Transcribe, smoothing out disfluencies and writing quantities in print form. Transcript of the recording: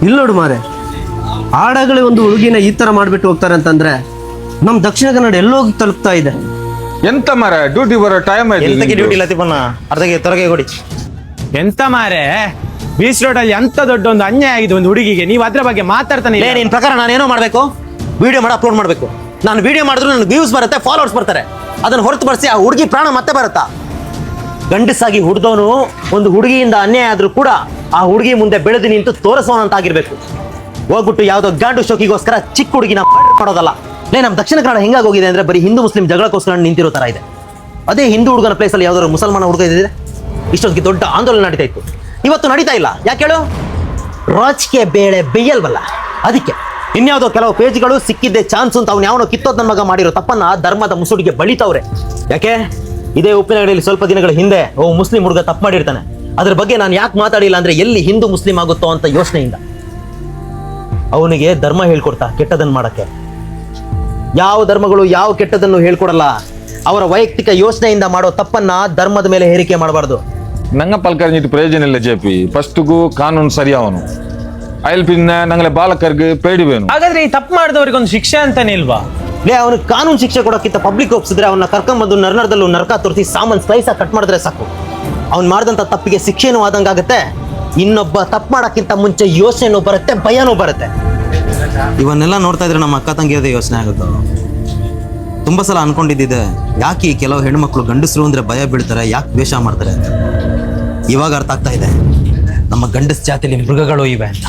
ಇಲ್ಲಿ ನೋಡು ಮಾರೆ, ಆಡಗಳೇ ಒಂದು ಹುಡುಗಿನ ಈ ತರ ಮಾಡ್ಬಿಟ್ಟು ಹೋಗ್ತಾರೆ ಅಂತಂದ್ರೆ ನಮ್ ದಕ್ಷಿಣ ಕನ್ನಡ ಎಲ್ಲೋಗಿ ತಲುಪ್ತಾ ಇದೆ. ಎಂತ ಮರ ಡ್ಯೂಟಿ ಬರೋ ಟೈಮ್ ಎಂತಕ್ಕೆ ಡ್ಯೂಟಿ ಇಲ್ಲ ತಿಪ್ಪಣ್ಣ, ಅರ್ಧಕ್ಕೆ ತೊರಗೆ ಕೊಡಿ. ಎಂತ ಮಾರೆ, ಬೀಚ್ ರೋಡ್ ಅಲ್ಲಿ ಎಂತ ದೊಡ್ಡ ಒಂದು ಅನ್ಯಾಯ ಆಗಿದೆ ಒಂದು ಹುಡುಗಿಗೆ, ನೀವು ಅದ್ರ ಬಗ್ಗೆ ಮಾತಾಡ್ತಾನೆ ಇಲ್ಲ. ನಿನ್ ಪ್ರಕಾರ ನಾನೇನೋ ಮಾಡ್ಬೇಕು, ವಿಡಿಯೋ ಮಾಡಿ ಅಪ್ಲೋಡ್ ಮಾಡ್ಬೇಕು. ನಾನು ವಿಡಿಯೋ ಮಾಡಿದ್ರು ನನಗೆ ವ್ಯೂಸ್ ಬರುತ್ತೆ, ಫಾಲೋವರ್ಸ್ ಬರ್ತಾರೆ. ಅದನ್ನ ಹೊರತುಪಡಿಸಿ ಆ ಹುಡುಗಿ ಪ್ರಾಣ ಮತ್ತೆ ಬರುತ್ತಾ? ಗಂಡಸಾಗಿ ಹುಡ್ದವನು ಒಂದು ಹುಡುಗಿಯಿಂದ ಅನ್ಯಾಯ ಆದ್ರೂ ಕೂಡ ಆ ಹುಡುಗಿ ಮುಂದೆ ಬೆಳೆದು ನಿಂತು ತೋರಿಸೋನಂತಾಗಿರ್ಬೇಕು. ಹೋಗ್ಬಿಟ್ಟು ಯಾವ್ದೋ ಗಾಂಡು ಶೋಕಿಗೋಸ್ಕರ ಚಿಕ್ಕ ಹುಡುಗಿನ ಮಾಡೋದಲ್ಲ. ನಮ್ಮ ದಕ್ಷಿಣ ಕನ್ನಡ ಹೆಂಗಾಗೋಗಿದೆ ಅಂದ್ರೆ ಬರೀ ಹಿಂದೂ ಮುಸ್ಲಿಂ ಜಗಳಕ್ಕೋಸ್ಕರ ನಿಂತಿರೋ ತರ ಇದೆ. ಅದೇ ಹಿಂದೂ ಹುಡುಗನ ಪ್ಲೇಸಲ್ಲಿ ಯಾವ್ದಾದ್ರು ಮುಸಲ್ಮಾನ ಹುಡುಗ ಇದ್ರೆ ಇಷ್ಟೊತ್ತಿಗೆ ದೊಡ್ಡ ಆಂದೋಲನ ನಡೀತಾ ಇತ್ತು. ಇವತ್ತು ನಡೀತಾ ಇಲ್ಲ. ಯಾಕೆ ಹೇಳು? ರಾಜಕೀಯ ಬೇಳೆ ಬೇಯಲ್ವಲ್ಲ, ಅದಕ್ಕೆ. ಇನ್ಯಾವುದೋ ಕೆಲವು ಪೇಜ್ಗಳು ಸಿಕ್ಕಿದ್ದೆ ಚಾನ್ಸ್ ಅಂತ ಅವ್ನು ಯಾವನೋ ಕಿತ್ತೋದ್ ನನ್ನ ಮಗ ಮಾಡಿರೋ ತಪ್ಪನ್ನ ಧರ್ಮದ ಮುಸುಡಿಗೆ ಬಳಿತವ್ರೆ. ಯಾಕೆ? ಇದೇ ಉಪ್ಪಿನಗಡಿಯಲ್ಲಿ ಸ್ವಲ್ಪ ದಿನಗಳ ಹಿಂದೆ ಮುಸ್ಲಿಂ ಹುಡುಗ ತಪ್ಪು ಮಾಡಿರ್ತಾನೆ. ಅದ್ರ ಬಗ್ಗೆ ನಾನು ಯಾಕೆ ಮಾತಾಡಿಲ್ಲ ಅಂದ್ರೆ ಎಲ್ಲಿ ಹಿಂದೂ ಮುಸ್ಲಿಂ ಆಗುತ್ತೋ ಅಂತ ಯೋಚನೆಯಿಂದ. ಅವನಿಗೆ ಧರ್ಮ ಹೇಳ್ಕೊಡ್ತಾ ಕೆಟ್ಟದನ್ನು ಮಾಡಕ್ಕೆ. ಯಾವ ಧರ್ಮಗಳು ಯಾವ ಕೆಟ್ಟದನ್ನು ಹೇಳ್ಕೊಡಲ್ಲ. ಅವರ ವೈಯಕ್ತಿಕ ಯೋಚನೆಯಿಂದ ಮಾಡೋ ತಪ್ಪನ್ನ ಧರ್ಮದ ಮೇಲೆ ಹೇರಿಕೆ ಮಾಡಬಾರ್ದು. ನಂಗೆ ಪಲ್ಕರಿഞ്ഞിട്ട് ಪ್ರಯೋಜನ ಇಲ್ಲ ಜೆಪಿ. ಫಸ್ಟ್ಗೂ ಕಾನೂನು ಸರಿಯಾವನು ಅಯ್ಲ್ ಪಿನ್ನ ನಂಗಲೆ ಬಾಲಕರ್ಗೆ ಪೇಡಿವೇನು. ಹಾಗಾದ್ರೆ ಈ ತಪ್ಪು ಮಾಡಿದವ್ರಿಗೆ ಒಂದು ಶಿಕ್ಷೆ ಅಂತಾನೆ ಇಲ್ವಾ? ಅವನು ಕಾನೂನು ಶಿಕ್ಷೆ ಕೊಡೋಕ್ಕಿಂತ ಪಬ್ಲಿಕ್ ಒಪ್ಸಿದ್ರೆ ಅವನ್ನ ಕರ್ಕೊಂಡ್ಬಂದು ನರ್ನರ್ದಲ್ಲೂ ನರಕ ತೋರಿಸಿ ಸಾಮಾನ್ ಸ್ಲೈಸ ಕಟ್ ಮಾಡಿದ್ರೆ ಸಾಕು. ಅವ್ನು ಮಾಡಿದಂಥ ತಪ್ಪಿಗೆ ಶಿಕ್ಷೆನೂ ಆದಂಗಾಗತ್ತೆ. ಇನ್ನೊಬ್ಬ ತಪ್ಪು ಮಾಡೋಕ್ಕಿಂತ ಮುಂಚೆ ಯೋಚನೆನೂ ಬರುತ್ತೆ, ಭಯನೂ ಬರುತ್ತೆ. ಇವನ್ನೆಲ್ಲ ನೋಡ್ತಾ ಇದ್ರೆ ನಮ್ಮ ಅಕ್ಕ ತಂಗಿಯೋದೇ ಯೋಚನೆ ಆಗುತ್ತೆ. ತುಂಬ ಸಲ ಅನ್ಕೊಂಡಿದ್ದಿದೆ, ಯಾಕೆ ಈ ಕೆಲವು ಹೆಣ್ಮಕ್ಳು ಗಂಡಸರು ಅಂದ್ರೆ ಭಯ ಬೀಳ್ತಾರೆ, ಯಾಕೆ ದ್ವೇಷ ಮಾಡ್ತಾರೆ ಅಂತ. ಇವಾಗ ಅರ್ಥ ಆಗ್ತಾ ಇದೆ, ನಮ್ಮ ಗಂಡಸ ಜಾತಿಯಲ್ಲಿ ಮೃಗಗಳು ಇವೆ ಅಂತ.